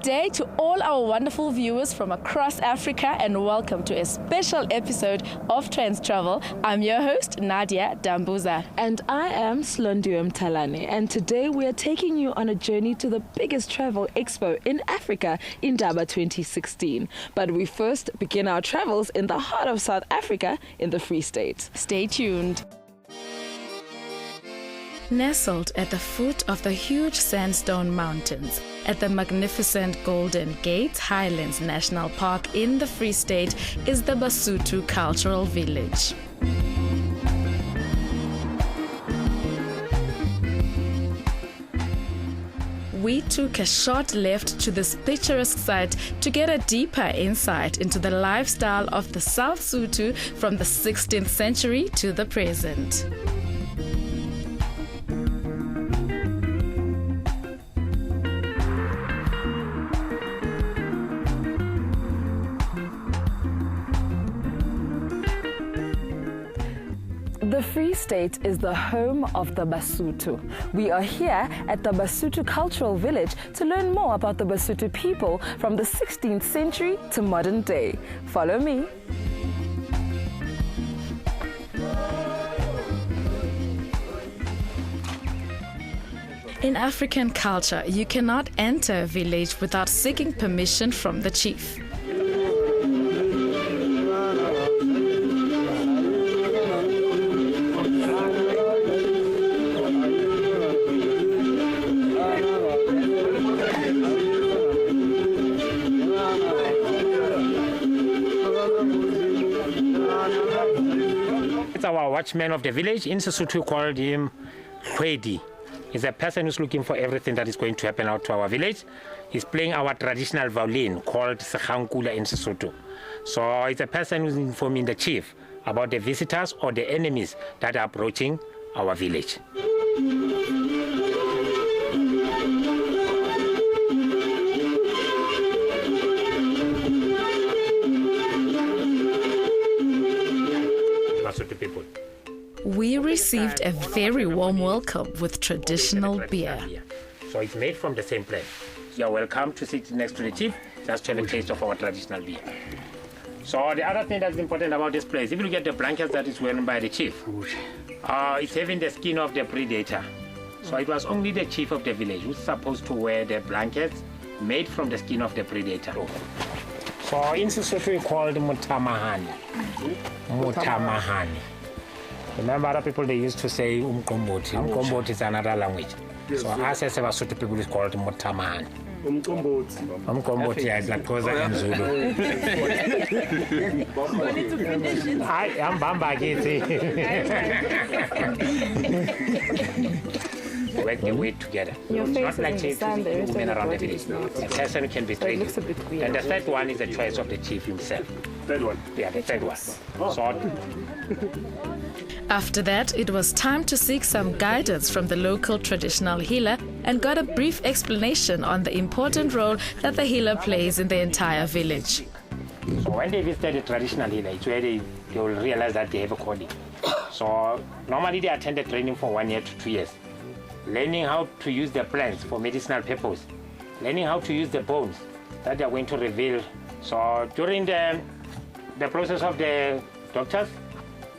day to all our wonderful viewers from across Africa, and welcome to a special episode of Trendz Travel. I'm your host, Nadia Dambuza. And I am Slondiwe Mtalane, and today we are taking you on a journey to the biggest travel expo in Africa, Indaba 2016. But we first begin our travels in the heart of South Africa, in the Free State. Stay tuned. Nestled at the foot of the huge sandstone mountains, at the magnificent Golden Gate Highlands National Park in the Free State, is the Basotho Cultural Village. We took a short left to this picturesque site to get a deeper insight into the lifestyle of the South Sotho from the 16th century to the present. The Free State is the home of the Basotho. We are here at the Basotho Cultural Village to learn more about the Basotho people from the 16th century to modern day. Follow me. In African culture, you cannot enter a village without seeking permission from the chief. It's our watchman of the village. In Sesotho, we called him Khwedi. He's a person who's looking for everything that is going to happen out to our village. He's playing our traditional violin called Sekhankula in Sesotho. So it's a person who's informing the chief about the visitors or the enemies that are approaching our village. People. We received a very warm welcome with traditional beer. So it's made from the same place. You're welcome to sit next to the chief, just to have a taste of our traditional beer. So the other thing that's important about this place, if you look at the blankets that is worn by the chief, it's having the skin of the predator. So it was only the chief of the village who's supposed to wear the blankets made from the skin of the predator. So in Sesotho we call it Mutamahani. Mutamahani. Remember other people, they used to say Umkomboti. Umkomboti is another language. So us as Basotho people is called Mutamahani. Umkomboti is Lactosa and Zulu. I am Bamba work the weight together. It's not like chasing women around the village. A person can be trained. And the third one is the choice of the chief himself. Third one? Yeah, the third one. So, after that, it was time to seek some guidance from the local traditional healer and got a brief explanation on the important role that the healer plays in the entire village. So when they visit the traditional healer, it's where they will realize that they have a calling. So normally they attend the training for 1 year to 2 years. Learning how to use the plants for medicinal purpose, learning how to use the bones that they are going to reveal. So during the process of the doctors,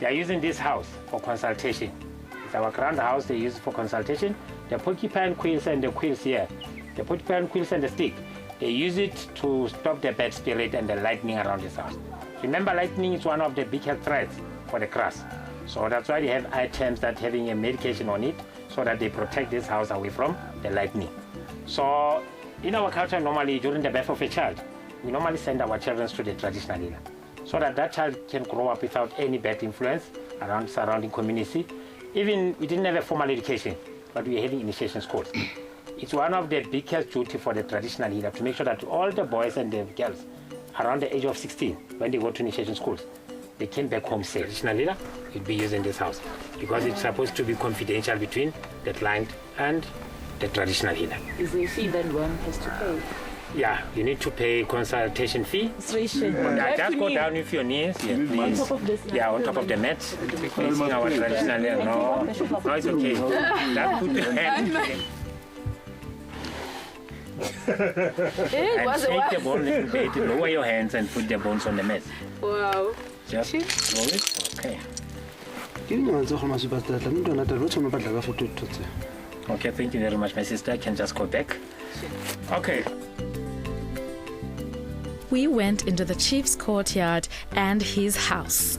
they are using this house for consultation. It's our grand house they use for consultation. The porcupine quills and the quills here, the porcupine quills and the stick, they use it to stop the bad spirit and the lightning around this house. Remember, lightning is one of the biggest threats for the grass. So that's why they have items that having a medication on it, so that they protect this house away from the lightning. So in our culture, normally during the birth of a child, we normally send our children to the traditional healer, so that that child can grow up without any bad influence around surrounding community. Even we didn't have a formal education, but we were having initiation schools. It's one of the biggest duty for the traditional healer to make sure that all the boys and the girls around the age of 16, when they go to initiation schools, they came back home safe. Traditional healer will be used in this house because it's supposed to be confidential between the client and the traditional healer. Is there a fee that one has to pay? Yeah, you need to pay consultation fee. Just go down with your knees. Yeah, please. On top of this? Yeah, on top of the mat. Facing our traditional healer. No, it's okay. That put the hand. And shake the bone a little bit, lower your hands and put the bones on the mat. Wow. Just roll it. Okay. Okay, thank you very much, my sister. I can just go back. Okay. We went into the chief's courtyard and his house.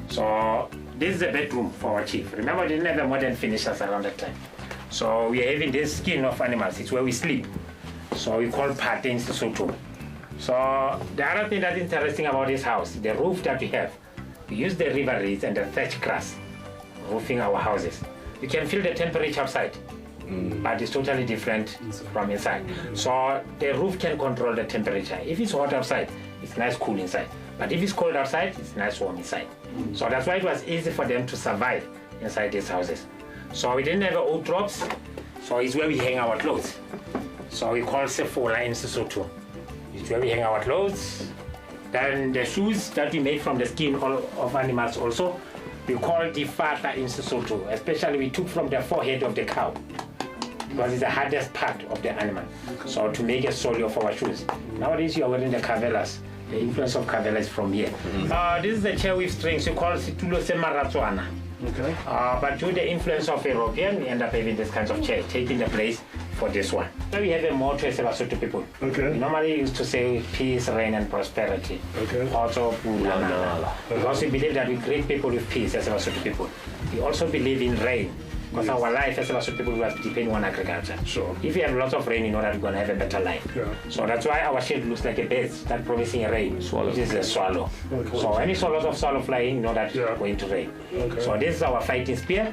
So this is a bedroom for our chief. Remember, we didn't have a modern finishers around that time. So we are having this skin of animals. It's where we sleep. So we call patins to Soto. So the other thing that's interesting about this house, the roof that we have, we use the river reeds and the thatch grass roofing our houses. You can feel the temperature outside, but it's totally different from inside. So the roof can control the temperature. If it's hot outside, it's nice cool inside. But if it's cold outside, it's nice warm inside. So that's why it was easy for them to survive inside these houses. So we didn't have old drops, so it's where we hang our clothes. So we call Sefola in Sesotho. It's where we hang our clothes. Then the shoes that we make from the skin of animals also, we call difata in Sesotho. Especially we took from the forehead of the cow, because it's the hardest part of the animal. So to make a sole of our shoes. Nowadays you are wearing the cavelas. The influence of cavella is from here. This is the chair with strings. We call situlo semaratswana. Okay. But due to the influence of European, we end up having this kinds of chair, taking the place for this one. So we have a motto as Basotho people. Okay. We normally used to say peace, rain, and prosperity. Okay. Also, because we believe that we create people with peace as Basotho people. We also believe in rain. Because our life as Basotho people was depending on agriculture. Sure. If you have lots of rain, you know that we're going to have a better life. Yeah. So that's why our shield looks like a bird that promising rain. Swallow. This is a swallow. Okay. So when you saw lots of swallow flying, you know that it's going to rain. Okay. So this is our fighting spear.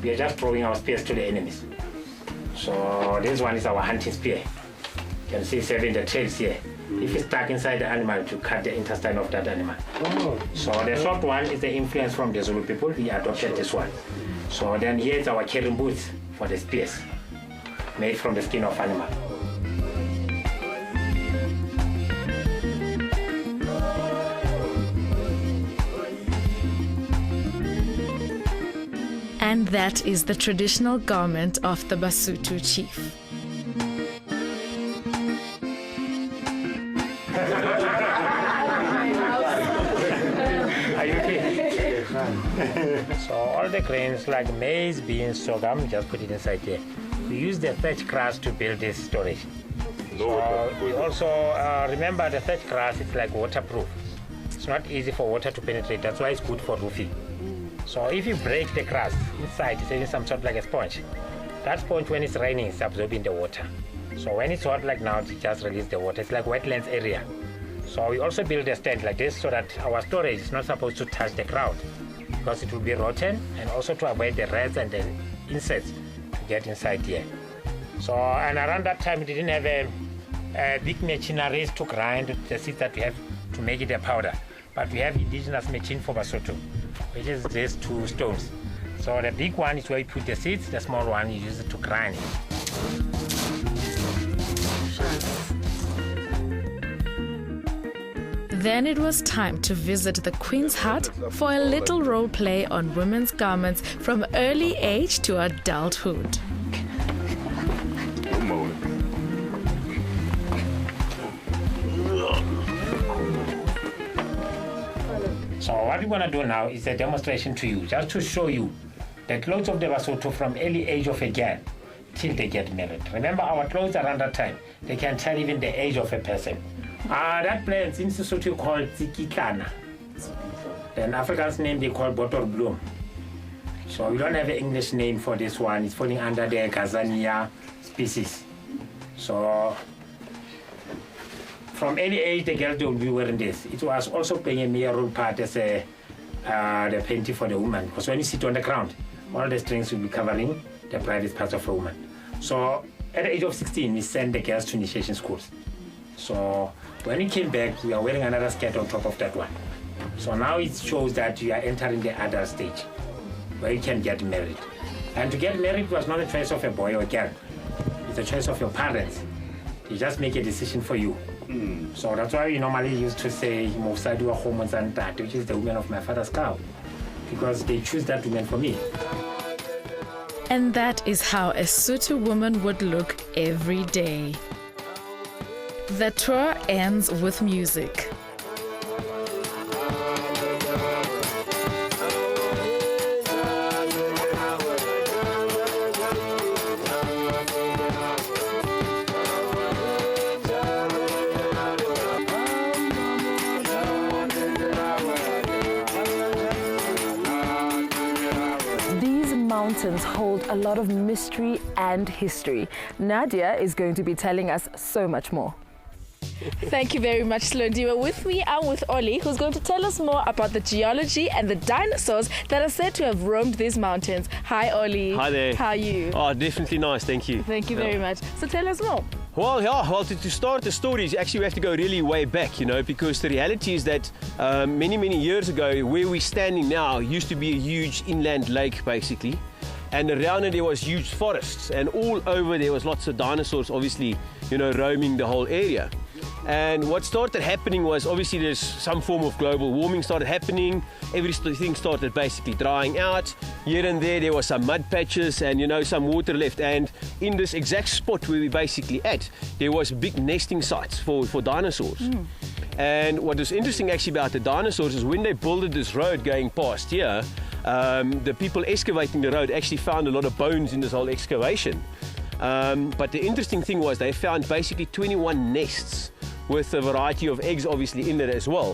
We are just throwing our spears to the enemies. So this one is our hunting spear. You can see it's having the tails here. If it's stuck inside the animal, to cut the intestine of that animal. Oh. So the short one is the influence from the Zulu people. We adopted this one. So then here is our carrying boots for the spears, made from the skin of animal. And that is the traditional garment of the Basotho chief. Are you okay? So all the grains like maize, beans, sorghum, just put it inside here. We use the thatch grass to build this storage. So we also remember the thatch grass is like waterproof. It's not easy for water to penetrate. That's why it's good for roofing. So if you break the grass inside, it's having some sort of like a sponge. That sponge, when it's raining, is absorbing the water. So when it's hot like now, it just release the water. It's like wetlands area. So we also build a stand like this so that our storage is not supposed to touch the ground, because it will be rotten, and also to avoid the rats and the insects to get inside here. So, and around that time, we didn't have a big machineries to grind the seeds that we have to make it a powder. But we have indigenous machine for Basotho, which is these two stones. So the big one is where you put the seeds, the small one you use it to grind. Then it was time to visit the Queen's Hut for a little role play on women's garments from early age to adulthood. So what we're going to do now is a demonstration to you, just to show you the clothes of the Basotho from early age of a girl till they get married. Remember, our clothes around that time, they can tell even the age of a person. That plant in Sesotho called Tsikitlana. Then Africans name they call bottle bloom. So we don't have an English name for this one. It's falling under the Gazania species. So from early age, the girls will be wearing this. It was also playing a major role part as the panty for the woman. Because when you sit on the ground, all the strings will be covering the private parts of a woman. So at the age of 16, we send the girls to initiation schools. So when we came back, we are wearing another skirt on top of that one. So now it shows that you are entering the adult stage, where you can get married. And to get married was not a choice of a boy or a girl. It's a choice of your parents. They just make a decision for you. So that's why we normally used to say, which is the woman of my father's cow, because they choose that woman for me. And that is how a Sotho woman would look every day. The tour ends with music. Mountains hold a lot of mystery and history. Nadia is going to be telling us so much more. Thank you very much, Slondiwe. With me, I'm with Ollie, who's going to tell us more about the geology and the dinosaurs that are said to have roamed these mountains. Hi, Ollie. Hi there. How are you? Oh, definitely nice, thank you. Thank you very much. So tell us more. Well, to start the stories, actually we have to go really way back, because the reality is that many years ago, where we're standing now, used to be a huge inland lake, basically. And around it there was huge forests, and all over there was lots of dinosaurs, obviously, roaming the whole area. And what started happening was, obviously there's some form of global warming started happening. Everything started basically drying out. Here and there was some mud patches and some water left. And in this exact spot where we're basically at, there was big nesting sites for dinosaurs. And what was interesting actually about the dinosaurs is when they built this road going past here, the people excavating the road actually found a lot of bones in this whole excavation. But the interesting thing was they found basically 21 nests with a variety of eggs obviously in there as well,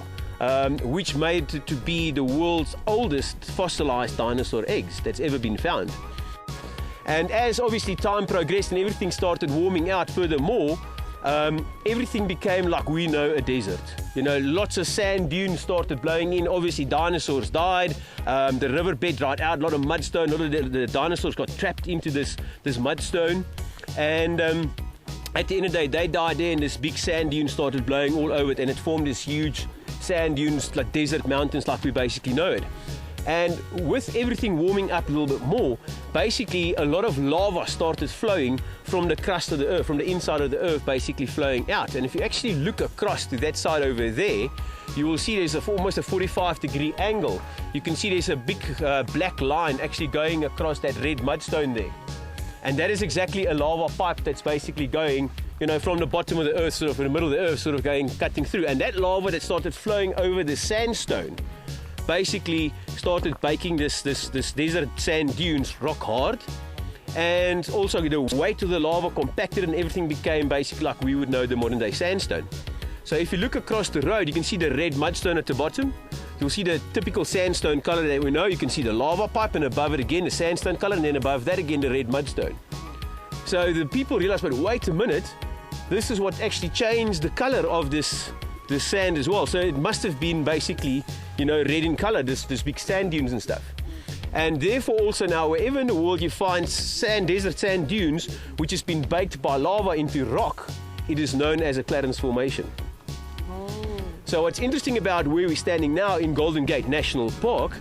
which made it to be the world's oldest fossilized dinosaur eggs that's ever been found. And as obviously time progressed and everything started warming out furthermore, everything became like we know a desert. Lots of sand dunes started blowing in. Obviously dinosaurs died, the riverbed dried out, a lot of mudstone, a lot of the dinosaurs got trapped into this mudstone. And at the end of the day, they died there and this big sand dune started blowing all over it, and it formed this huge sand dunes, like desert mountains like we basically know it. And with everything warming up a little bit more, basically a lot of lava started flowing from the crust of the earth, from the inside of the earth, basically flowing out. And if you actually look across to that side over there, you will see there's almost a 45-degree angle. You can see there's a big black line actually going across that red mudstone there. And that is exactly a lava pipe that's basically going, from the bottom of the earth, sort of in the middle of the earth, sort of cutting through. And that lava that started flowing over the sandstone basically started baking this desert sand dunes rock hard, and also the weight of the lava compacted and everything became basically like we would know the modern day sandstone. So if you look across the road, you can see the red mudstone at the bottom. You'll see the typical sandstone color that we know. You can see the lava pipe, and above it again the sandstone color, and then above that again the red mudstone. So the people realized, but wait a minute, this is what actually changed the color of this sand as well. So it must have been basically, red in color, this big sand dunes and stuff. And therefore also now, wherever in the world you find desert sand dunes, which has been baked by lava into rock, it is known as a Clarence Formation. So what's interesting about where we're standing now in Golden Gate National Park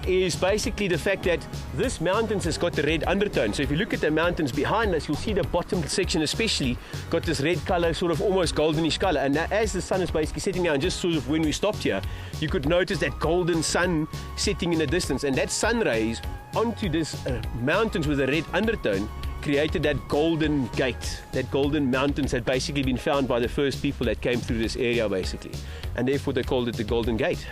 is basically the fact that this mountain has got the red undertone. So if you look at the mountains behind us, you'll see the bottom section especially got this red color, sort of almost goldenish color. And now as the sun is basically setting down, just sort of when we stopped here, you could notice that golden sun setting in the distance. And that sun rays onto this mountains with a red undertone created that golden gate, that golden mountains had basically been found by the first people that came through this area basically. And therefore they called it the Golden Gate.